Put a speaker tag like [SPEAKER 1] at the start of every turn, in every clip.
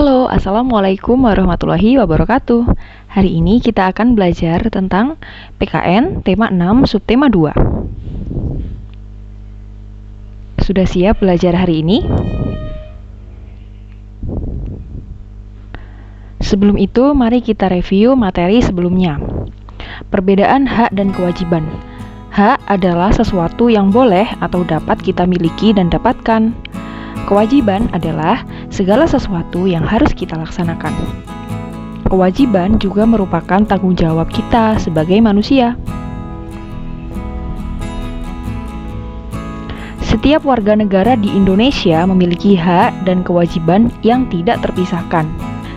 [SPEAKER 1] Halo, Assalamualaikum warahmatullahi wabarakatuh. Hari ini kita akan belajar tentang PKN tema 6 subtema 2. Sudah siap belajar hari ini? Sebelum itu, mari kita review materi sebelumnya. Perbedaan hak dan kewajiban. Hak adalah sesuatu yang boleh atau dapat kita miliki dan dapatkan. Kewajiban adalah segala sesuatu yang harus kita laksanakan. Kewajiban juga merupakan tanggung jawab kita sebagai manusia. Setiap warga negara di Indonesia memiliki hak dan kewajiban yang tidak terpisahkan.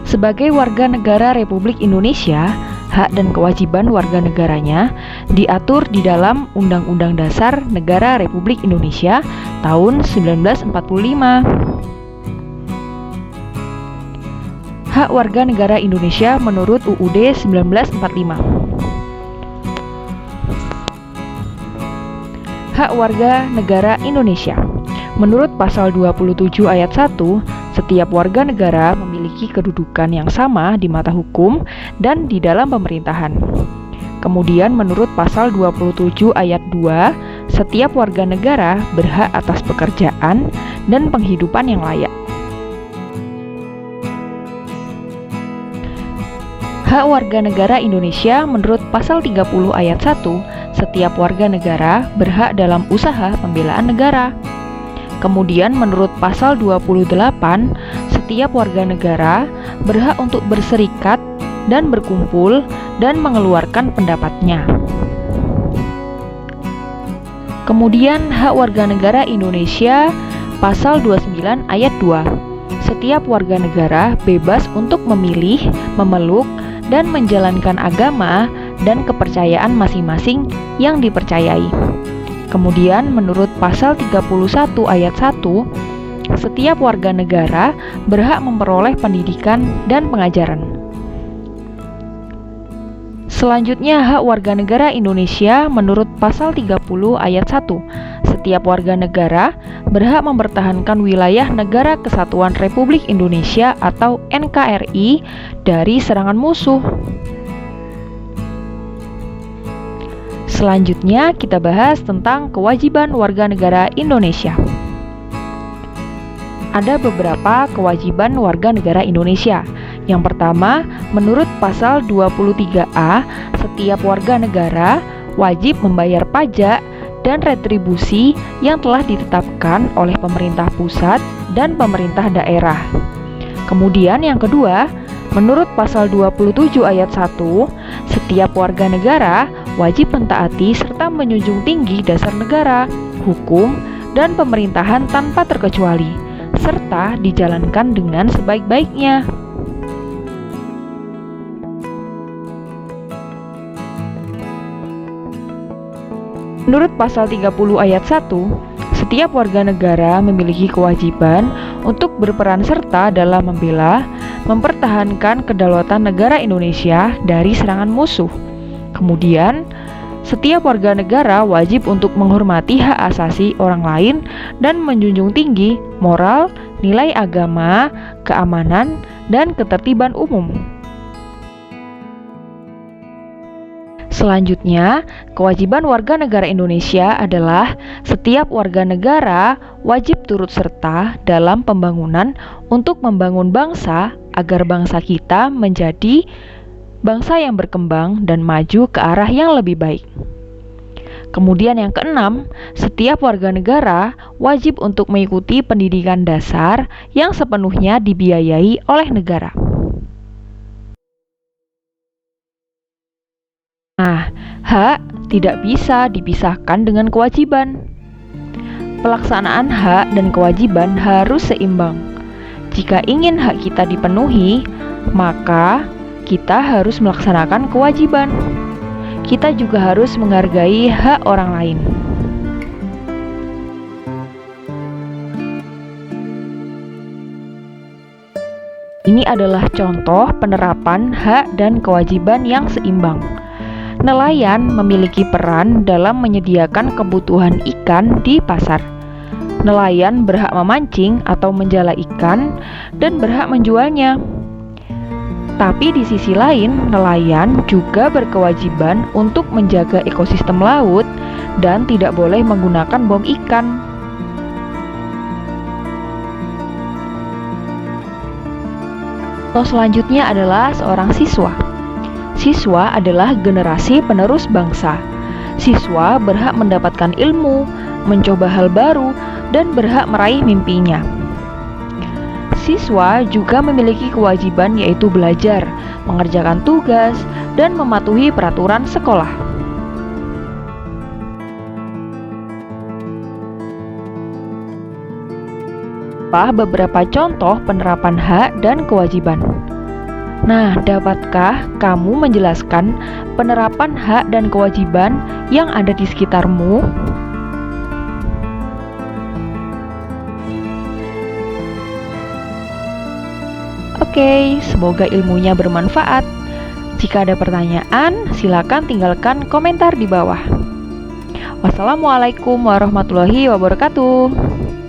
[SPEAKER 1] Sebagai warga negara Republik Indonesia, hak dan kewajiban warga negaranya diatur di dalam Undang-Undang Dasar Negara Republik Indonesia tahun 1945. Hak warga negara Indonesia menurut UUD 1945. Hak warga negara Indonesia. Menurut pasal 27 ayat 1, setiap warga negara memiliki kedudukan yang sama di mata hukum dan di dalam pemerintahan. Kemudian menurut pasal 27 ayat 2, setiap warga negara berhak atas pekerjaan dan penghidupan yang layak. Hak warga negara Indonesia menurut pasal 30 ayat 1, setiap warga negara berhak dalam usaha pembelaan negara. Kemudian menurut pasal 28, setiap warga negara berhak untuk berserikat dan berkumpul dan mengeluarkan pendapatnya. Kemudian hak warga negara Indonesia pasal 29 ayat 2. Setiap warga negara bebas untuk memilih, memeluk, dan menjalankan agama dan kepercayaan masing-masing yang dipercayai. Kemudian menurut pasal 31 ayat 1, setiap warga negara berhak memperoleh pendidikan dan pengajaran. Selanjutnya hak warga negara Indonesia menurut pasal 30 ayat 1. Setiap warga negara berhak mempertahankan wilayah Negara Kesatuan Republik Indonesia atau NKRI dari serangan musuh. Selanjutnya kita bahas tentang kewajiban warga negara Indonesia. Ada beberapa kewajiban warga negara Indonesia. Yang pertama, menurut pasal 23A, setiap warga negara wajib membayar pajak dan retribusi yang telah ditetapkan oleh pemerintah pusat dan pemerintah daerah. Kemudian yang kedua, menurut pasal 27 ayat 1, setiap warga negara wajib mentaati serta menjunjung tinggi dasar negara, hukum, dan pemerintahan tanpa terkecuali, serta dijalankan dengan sebaik-baiknya. Menurut pasal 30 ayat 1, setiap warga negara memiliki kewajiban untuk berperan serta dalam membela, mempertahankan kedaulatan negara Indonesia dari serangan musuh. Kemudian, setiap warga negara wajib untuk menghormati hak asasi orang lain dan menjunjung tinggi moral, nilai agama, keamanan, dan ketertiban umum. Selanjutnya, kewajiban warga negara Indonesia adalah setiap warga negara wajib turut serta dalam pembangunan untuk membangun bangsa agar bangsa kita menjadi bangsa yang berkembang dan maju ke arah yang lebih baik. Kemudian yang keenam, setiap warga negara wajib untuk mengikuti pendidikan dasar yang sepenuhnya dibiayai oleh negara. Nah, hak tidak bisa dipisahkan dengan kewajiban. Pelaksanaan hak dan kewajiban harus seimbang. Jika ingin hak kita dipenuhi, maka kita harus melaksanakan kewajiban. Kita juga harus menghargai hak orang lain. Ini adalah contoh penerapan hak dan kewajiban yang seimbang. Nelayan memiliki peran dalam menyediakan kebutuhan ikan di pasar. Nelayan berhak memancing atau menjala ikan dan berhak menjualnya. Tapi di sisi lain, nelayan juga berkewajiban untuk menjaga ekosistem laut dan tidak boleh menggunakan bom ikan. Contoh selanjutnya adalah seorang siswa. Siswa adalah generasi penerus bangsa. Siswa berhak mendapatkan ilmu, mencoba hal baru, dan berhak meraih mimpinya. Siswa juga memiliki kewajiban yaitu belajar, mengerjakan tugas, dan mematuhi peraturan sekolah. Beberapa contoh penerapan hak dan kewajiban. Nah, dapatkah kamu menjelaskan penerapan hak dan kewajiban yang ada di sekitarmu? Oke, semoga ilmunya bermanfaat. Jika ada pertanyaan, silakan tinggalkan komentar di bawah. Wassalamualaikum warahmatullahi wabarakatuh.